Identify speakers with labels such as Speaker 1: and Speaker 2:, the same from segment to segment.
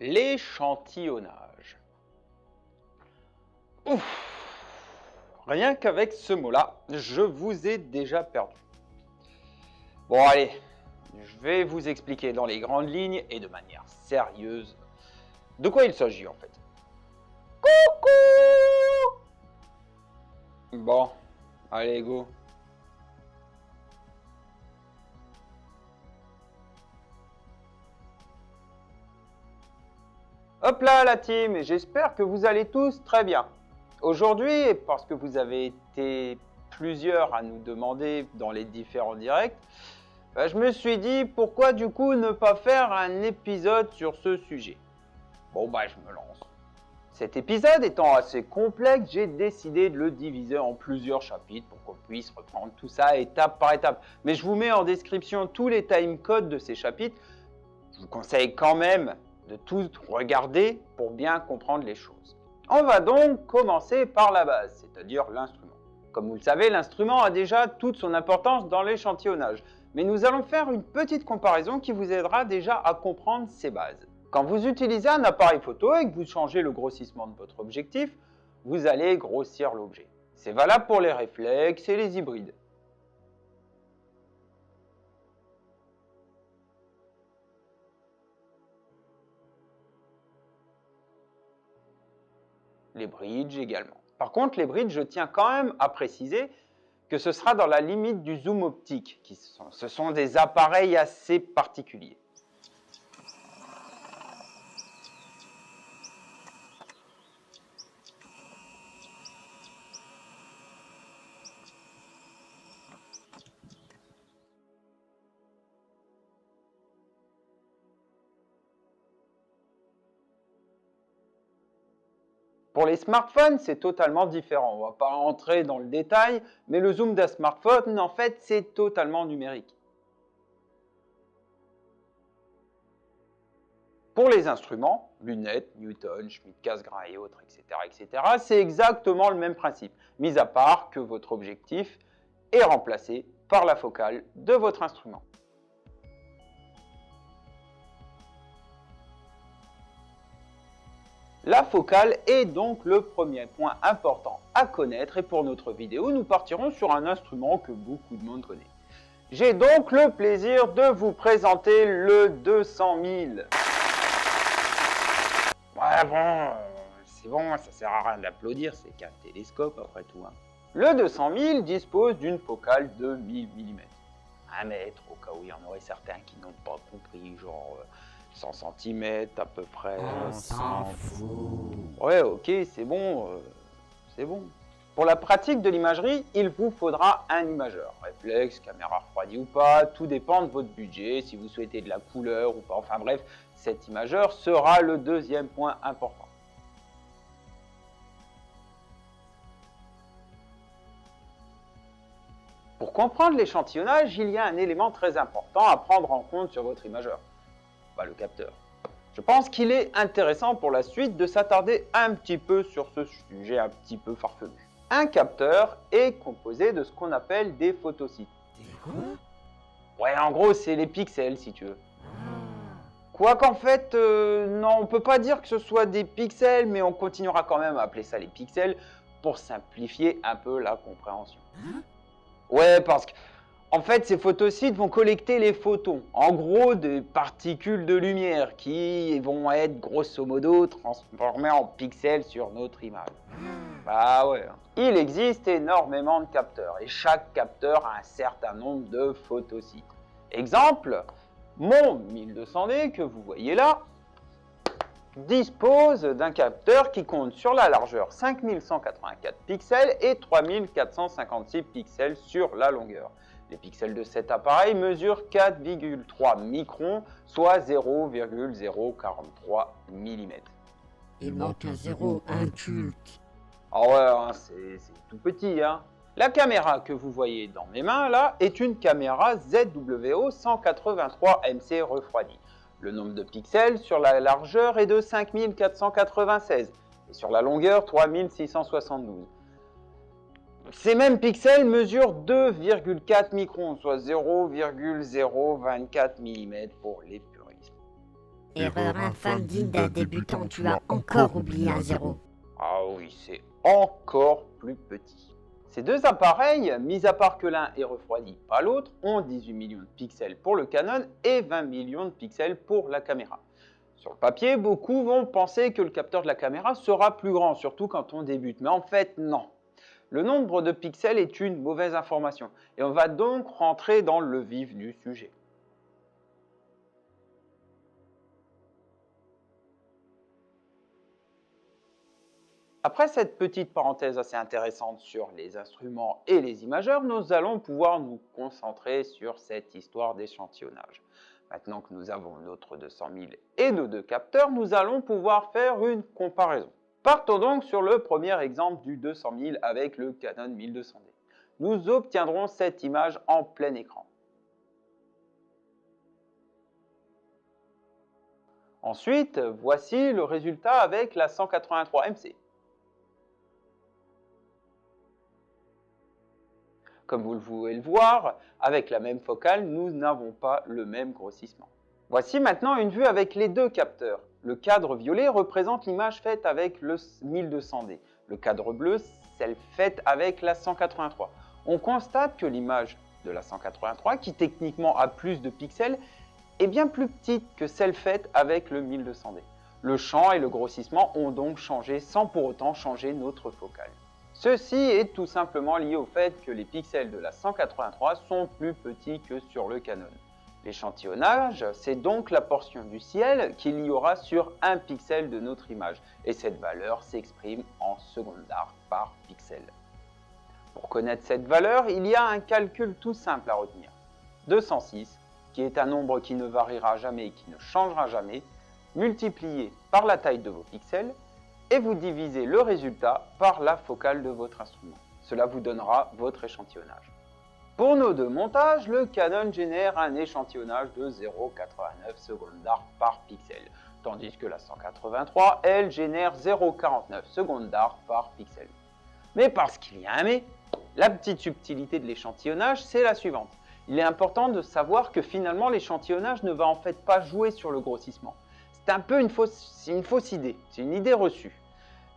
Speaker 1: L'échantillonnage. Ouf! Rien qu'avec ce mot-là, je vous ai déjà perdu. Bon allez, je vais vous expliquer dans les grandes lignes et de manière sérieuse de quoi il s'agit en fait. Coucou! Bon, allez go. Hop là la team, et j'espère que vous allez tous très bien. Aujourd'hui, parce que vous avez été plusieurs à nous demander dans les différents directs, je me suis dit pourquoi du coup ne pas faire un épisode sur ce sujet. Bon je me lance. Cet épisode étant assez complexe, j'ai décidé de le diviser en plusieurs chapitres pour qu'on puisse reprendre tout ça étape par étape. Mais je vous mets en description tous les timecodes de ces chapitres. Je vous conseille quand même de tout regarder pour bien comprendre les choses. On va donc commencer par la base, c'est-à-dire l'instrument. Comme vous le savez, l'instrument a déjà toute son importance dans l'échantillonnage, mais nous allons faire une petite comparaison qui vous aidera déjà à comprendre ces bases. Quand vous utilisez un appareil photo et que vous changez le grossissement de votre objectif, vous allez grossir l'objet. C'est valable pour les réflexes et les hybrides. Les bridges également. Par contre, les bridges, je tiens quand même à préciser que ce sera dans la limite du zoom optique. Ce sont des appareils assez particuliers. Pour les smartphones, c'est totalement différent. On ne va pas entrer dans le détail, mais le zoom d'un smartphone, en fait, c'est totalement numérique. Pour les instruments, lunettes, Newton, Schmidt, Cassegrain et autres, etc., c'est exactement le même principe, mis à part que votre objectif est remplacé par la focale de votre instrument. La focale est donc le premier point important à connaître et pour notre vidéo, nous partirons sur un instrument que beaucoup de monde connaît. J'ai donc le plaisir de vous présenter le 200 000. Ouais bon, c'est bon, ça sert à rien d'applaudir, c'est qu'un télescope après tout. Le 200 000 dispose d'une focale de 1000 mm. 1 mètre, au cas où il y en aurait certains qui n'ont pas compris, genre 100 cm à peu près.
Speaker 2: On s'en fout.
Speaker 1: Ouais, ok, c'est bon, c'est bon. Pour la pratique de l'imagerie, il vous faudra un imageur. Réflexe, caméra refroidie ou pas, tout dépend de votre budget, si vous souhaitez de la couleur ou pas. Enfin bref, cet imageur sera le deuxième point important. Pour comprendre l'échantillonnage, il y a un élément très important à prendre en compte sur votre imageur. Le capteur. Je pense qu'il est intéressant pour la suite de s'attarder un petit peu sur ce sujet un petit peu farfelu. Un capteur est composé de ce qu'on appelle des photosites.
Speaker 2: Des quoi?
Speaker 1: Ouais, en gros, c'est les pixels si tu veux. Quoi qu'en fait, non, on peut pas dire que ce soit des pixels, mais on continuera quand même à appeler ça les pixels pour simplifier un peu la compréhension. Ouais, parce que en fait, ces photosites vont collecter les photons, en gros des particules de lumière qui vont être grosso modo transformées en pixels sur notre image. Bah ouais. Il existe énormément de capteurs et chaque capteur a un certain nombre de photosites. Exemple, mon 1200D que vous voyez là dispose d'un capteur qui compte sur la largeur 5184 pixels et 3456 pixels sur la longueur. Les pixels de cet appareil mesurent 4,3 microns, soit 0,043 mm.
Speaker 2: Il manque un zéro, inculte.
Speaker 1: Ah ouais, c'est tout petit. La caméra que vous voyez dans mes mains là est une caméra ZWO 183 MC refroidie. Le nombre de pixels sur la largeur est de 5496 et sur la longueur 3672. Ces mêmes pixels mesurent 2,4 microns, soit 0,024 mm pour les puristes.
Speaker 2: Erreur infâme digne d'un débutant, tu as encore oublié un zéro.
Speaker 1: Ah oui, c'est encore plus petit. Ces deux appareils, mis à part que l'un est refroidi, pas l'autre, ont 18 millions de pixels pour le Canon et 20 millions de pixels pour la caméra. Sur le papier, beaucoup vont penser que le capteur de la caméra sera plus grand, surtout quand on débute, mais en fait non. Le nombre de pixels est une mauvaise information, et on va donc rentrer dans le vif du sujet. Après cette petite parenthèse assez intéressante sur les instruments et les imageurs, nous allons pouvoir nous concentrer sur cette histoire d'échantillonnage. Maintenant que nous avons notre 200 000 et nos deux capteurs, nous allons pouvoir faire une comparaison. Partons donc sur le premier exemple du 200 000 avec le Canon 1200D. Nous obtiendrons cette image en plein écran. Ensuite, voici le résultat avec la 183 MC. Comme vous pouvez le voir, avec la même focale, nous n'avons pas le même grossissement. Voici maintenant une vue avec les deux capteurs. Le cadre violet représente l'image faite avec le 1200D. Le cadre bleu, celle faite avec la 183. On constate que l'image de la 183, qui techniquement a plus de pixels, est bien plus petite que celle faite avec le 1200D. Le champ et le grossissement ont donc changé sans pour autant changer notre focale. Ceci est tout simplement lié au fait que les pixels de la 183 sont plus petits que sur le Canon. L'échantillonnage, c'est donc la portion du ciel qu'il y aura sur un pixel de notre image, et cette valeur s'exprime en secondes d'arc par pixel. Pour connaître cette valeur, il y a un calcul tout simple à retenir. 206, qui est un nombre qui ne variera jamais et qui ne changera jamais, multiplié par la taille de vos pixels, et vous divisez le résultat par la focale de votre instrument. Cela vous donnera votre échantillonnage. Pour nos deux montages, le Canon génère un échantillonnage de 0,89 secondes d'arc par pixel, tandis que la 183, elle, génère 0,49 secondes d'arc par pixel. Mais parce qu'il y a un mais, la petite subtilité de l'échantillonnage, c'est la suivante. Il est important de savoir que finalement l'échantillonnage ne va en fait pas jouer sur le grossissement. C'est un peu une fausse idée, c'est une idée reçue.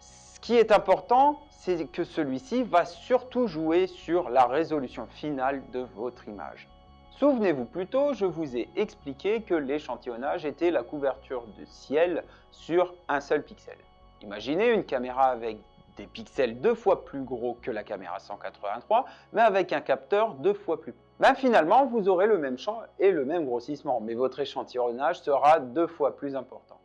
Speaker 1: Ce qui est important, c'est que celui-ci va surtout jouer sur la résolution finale de votre image. Souvenez-vous plutôt, je vous ai expliqué que l'échantillonnage était la couverture de ciel sur un seul pixel. Imaginez une caméra avec des pixels 2 fois plus gros que la caméra 183, mais avec un capteur 2 fois plus petit. Finalement, vous aurez le même champ et le même grossissement, mais votre échantillonnage sera 2 fois plus important.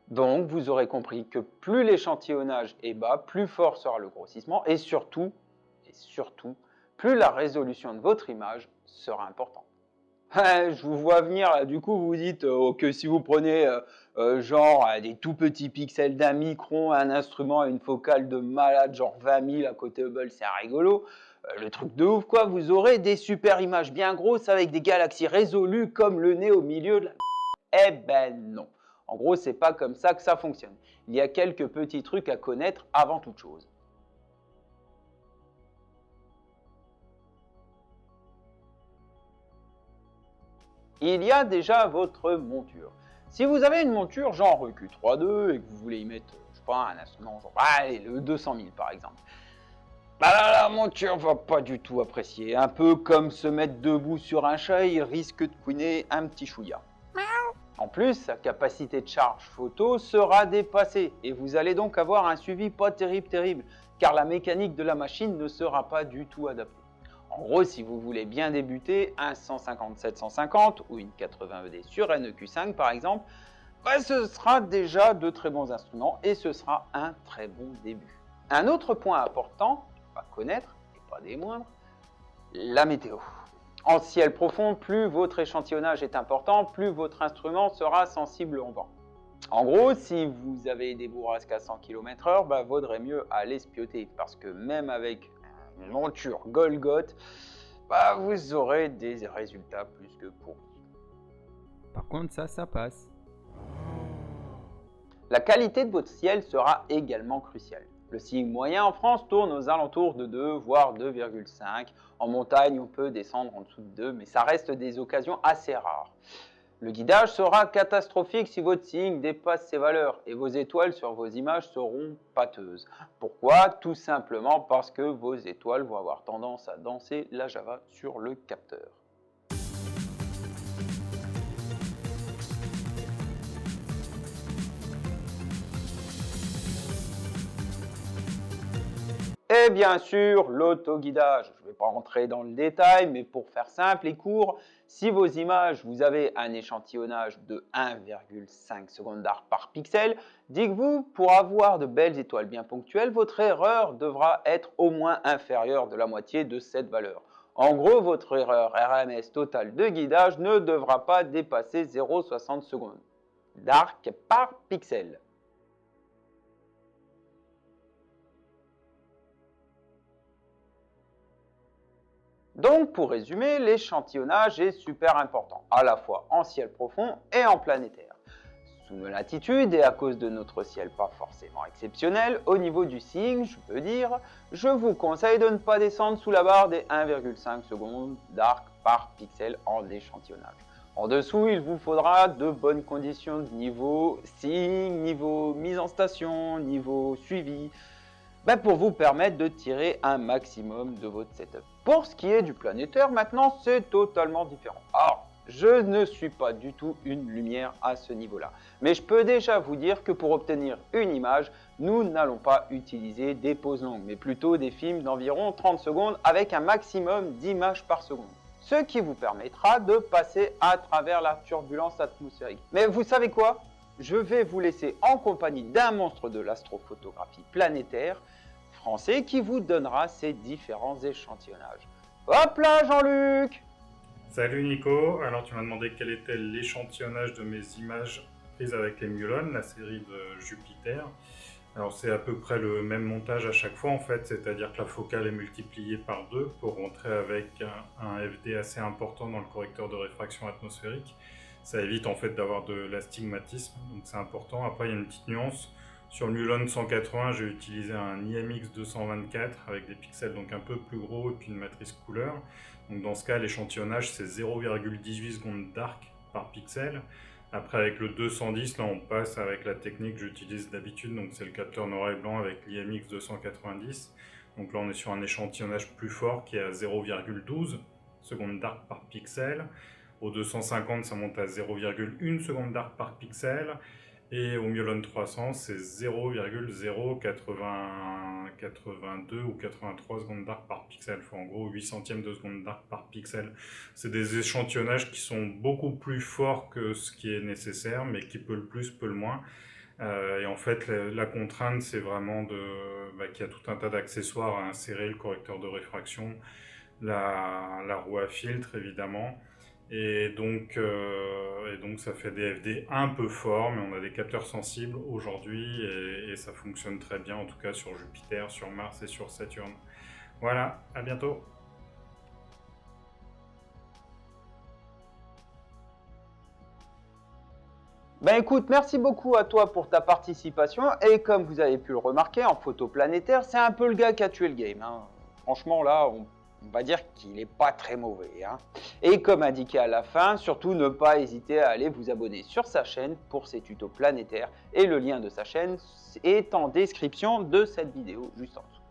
Speaker 1: Donc, vous aurez compris que plus l'échantillonnage est bas, plus fort sera le grossissement, et surtout, plus la résolution de votre image sera importante. Je vous vois venir, là, du coup vous vous dites que si vous prenez genre des tout petits pixels d'un micron, un instrument et une focale de malade, genre 20 000 à côté Hubble, c'est rigolo. Le truc de ouf quoi, vous aurez des super images bien grosses avec des galaxies résolues comme le nez au milieu de la... Eh ben non. En gros, c'est pas comme ça que ça fonctionne. Il y a quelques petits trucs à connaître avant toute chose. Il y a déjà votre monture. Si vous avez une monture genre Q3.2 et que vous voulez y mettre, je sais pas, un instrument genre, allez, le 200 000 par exemple, la monture va pas du tout apprécier. Un peu comme se mettre debout sur un chat, il risque de couiner un petit chouïa. En plus, sa capacité de charge photo sera dépassée et vous allez donc avoir un suivi pas terrible, car la mécanique de la machine ne sera pas du tout adaptée. En gros, si vous voulez bien débuter, un 150-750 ou une 80 ED sur NEQ5 par exemple, ce sera déjà de très bons instruments et ce sera un très bon début. Un autre point important à connaître, et pas des moindres, la météo. En ciel profond, plus votre échantillonnage est important, plus votre instrument sera sensible au vent. En gros, si vous avez des bourrasques à 100 km/h, vaudrait mieux aller espioter, parce que même avec une monture Golgoth, vous aurez des résultats plus que pourris.
Speaker 3: Par contre, ça passe.
Speaker 1: La qualité de votre ciel sera également cruciale. Le signe moyen en France tourne aux alentours de 2, voire 2,5. En montagne, on peut descendre en dessous de 2, mais ça reste des occasions assez rares. Le guidage sera catastrophique si votre signe dépasse ces valeurs et vos étoiles sur vos images seront pâteuses. Pourquoi? Tout simplement parce que vos étoiles vont avoir tendance à danser la Java sur le capteur. Et bien sûr, l'autoguidage. Je ne vais pas rentrer dans le détail, mais pour faire simple et court, si vos images, vous avez un échantillonnage de 1,5 secondes d'arc par pixel, dites-vous, pour avoir de belles étoiles bien ponctuelles, votre erreur devra être au moins inférieure de la moitié de cette valeur. En gros, votre erreur RMS totale de guidage ne devra pas dépasser 0,60 secondes d'arc par pixel. Donc, pour résumer, l'échantillonnage est super important, à la fois en ciel profond et en planétaire. Sous nos latitudes et à cause de notre ciel pas forcément exceptionnel, au niveau du signe, je peux dire, je vous conseille de ne pas descendre sous la barre des 1,5 secondes d'arc par pixel en échantillonnage. En dessous, il vous faudra de bonnes conditions de niveau signe, niveau mise en station, niveau suivi, pour vous permettre de tirer un maximum de votre setup. Pour ce qui est du planétaire, maintenant, c'est totalement différent. Alors, je ne suis pas du tout une lumière à ce niveau-là. Mais je peux déjà vous dire que pour obtenir une image, nous n'allons pas utiliser des pauses longues, mais plutôt des films d'environ 30 secondes avec un maximum d'images par seconde. Ce qui vous permettra de passer à travers la turbulence atmosphérique. Mais vous savez quoi? Je vais vous laisser en compagnie d'un monstre de l'astrophotographie planétaire français qui vous donnera ces différents échantillonnages. Hop là, Jean-Luc!
Speaker 4: Salut Nico, alors tu m'as demandé quel était l'échantillonnage de mes images prises avec les Mulon, la série de Jupiter. Alors c'est à peu près le même montage à chaque fois en fait, c'est-à-dire que la focale est multipliée par 2 pour rentrer avec un FD assez important dans le correcteur de réfraction atmosphérique. Ça évite en fait d'avoir de l'astigmatisme, donc c'est important. Après il y a une petite nuance. Sur le Mulon 180, j'ai utilisé un IMX 224 avec des pixels donc un peu plus gros et puis une matrice couleur. Donc dans ce cas, l'échantillonnage c'est 0,18 secondes d'arc par pixel. Après avec le 210, là on passe avec la technique que j'utilise d'habitude, donc c'est le capteur noir et blanc avec l'IMX 290. Donc là on est sur un échantillonnage plus fort qui est à 0,12 secondes d'arc par pixel. Au 250, ça monte à 0,1 seconde d'arc par pixel. Et au Mulon 300, c'est 0,082 ou 83 secondes d'arc par pixel. Enfin, en gros, 8 centièmes de seconde d'arc par pixel. C'est des échantillonnages qui sont beaucoup plus forts que ce qui est nécessaire, mais qui peut le plus, peut le moins. Et en fait, la contrainte, c'est vraiment qu'il y a tout un tas d'accessoires à insérer, le correcteur de réfraction, la roue à filtre, évidemment. Et donc ça fait des FD un peu forts, mais on a des capteurs sensibles aujourd'hui et ça fonctionne très bien, en tout cas sur Jupiter, sur Mars et sur Saturne. Voilà, à bientôt.
Speaker 1: Écoute, merci beaucoup à toi pour ta participation et comme vous avez pu le remarquer, en photo planétaire, c'est un peu le gars qui a tué le game. Franchement là, on va dire qu'il n'est pas très mauvais. Et comme indiqué à la fin, surtout ne pas hésiter à aller vous abonner sur sa chaîne pour ses tutos planétaires et le lien de sa chaîne est en description de cette vidéo juste en dessous.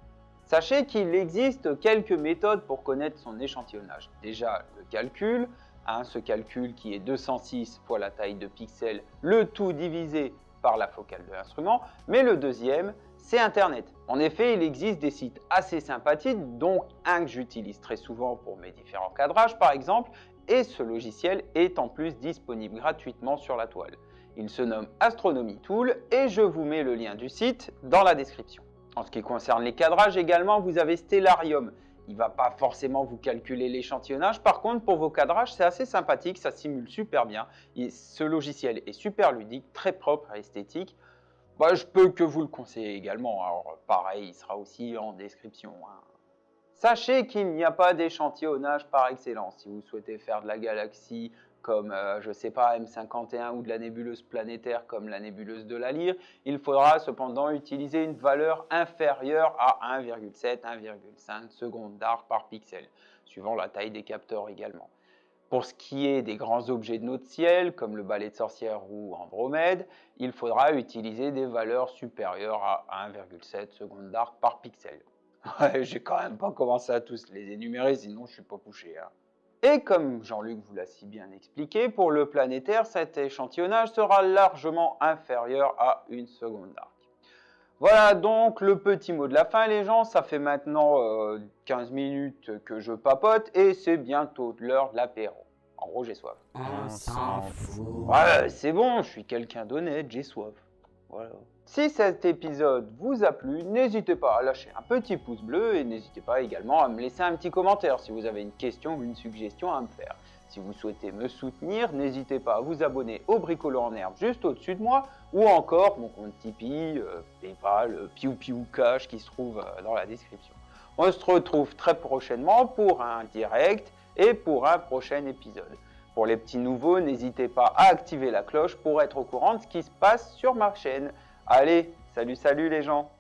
Speaker 1: Sachez qu'il existe quelques méthodes pour connaître son échantillonnage. Déjà le calcul, ce calcul qui est 206 fois la taille de pixels, le tout divisé par la focale de l'instrument, mais le deuxième, c'est Internet. En effet, il existe des sites assez sympathiques, dont un que j'utilise très souvent pour mes différents cadrages par exemple, et ce logiciel est en plus disponible gratuitement sur la toile. Il se nomme Astronomy Tool et je vous mets le lien du site dans la description. En ce qui concerne les cadrages également, vous avez Stellarium. Il ne va pas forcément vous calculer l'échantillonnage. Par contre, pour vos cadrages, c'est assez sympathique, ça simule super bien. Et ce logiciel est super ludique, très propre et esthétique. Je peux que vous le conseiller également. Alors pareil, il sera aussi en description. Sachez qu'il n'y a pas d'échantillonnage par excellence. Si vous souhaitez faire de la galaxie comme, je sais pas, M51 ou de la nébuleuse planétaire comme la nébuleuse de la Lyre, il faudra cependant utiliser une valeur inférieure à 1,7-1,5 secondes d'arc par pixel, suivant la taille des capteurs également. Pour ce qui est des grands objets de notre ciel, comme le balai de sorcière ou Andromède, il faudra utiliser des valeurs supérieures à 1,7 secondes d'arc par pixel. Ouais, j'ai quand même pas commencé à tous les énumérer, sinon je suis pas couché. Et comme Jean-Luc vous l'a si bien expliqué, pour le planétaire, cet échantillonnage sera largement inférieur à 1 seconde d'arc. Voilà donc le petit mot de la fin les gens, ça fait maintenant 15 minutes que je papote et c'est bientôt l'heure de l'apéro. En gros j'ai soif.
Speaker 2: On s'en fout.
Speaker 1: Ouais, c'est bon, je suis quelqu'un d'honnête, j'ai soif. Voilà. Si cet épisode vous a plu, n'hésitez pas à lâcher un petit pouce bleu et n'hésitez pas également à me laisser un petit commentaire si vous avez une question ou une suggestion à me faire. Si vous souhaitez me soutenir, n'hésitez pas à vous abonner au Bricoleur en Herbe juste au-dessus de moi ou encore mon compte Tipeee, Paypal, Piou Piou Cash qui se trouve dans la description. On se retrouve très prochainement pour un direct et pour un prochain épisode. Pour les petits nouveaux, n'hésitez pas à activer la cloche pour être au courant de ce qui se passe sur ma chaîne. Allez, salut les gens!